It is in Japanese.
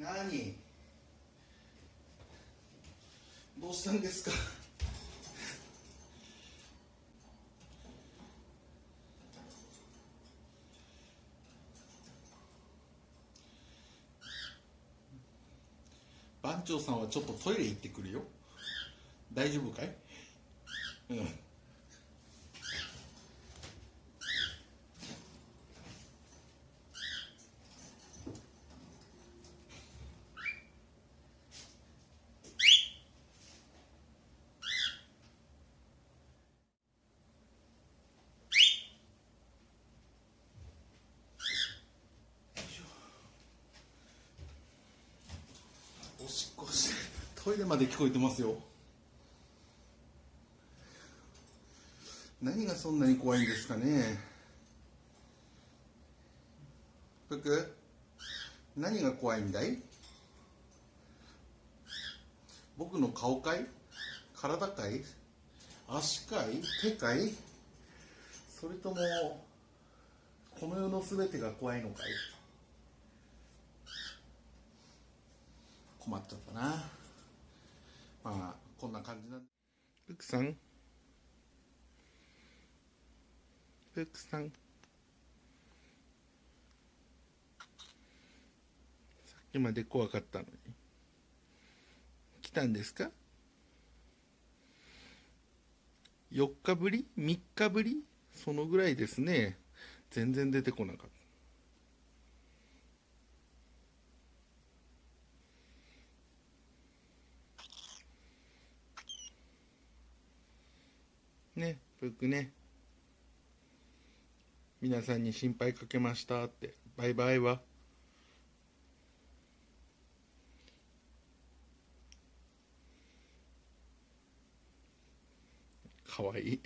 何どうしたんですか？番長さんはちょっとトイレ行ってくるよ。大丈夫かい？うん。おしっこしてトイレまで聞こえてますよ。何がそんなに怖いんですかね。ぷく、何が怖いんだい？僕の顔かい？体かい？足かい？手かい？それともこの世のすべてが怖いのかい？困っちゃったな。まあこんな感じなん。ぷくさん、ぷくさん、さっきまで怖かったのに来たんですか？4日ぶり？ 3 日ぶり？そのぐらいですね。全然出てこなかったね。ぷくね、皆さんに心配かけましたって。バイバイは。かわいい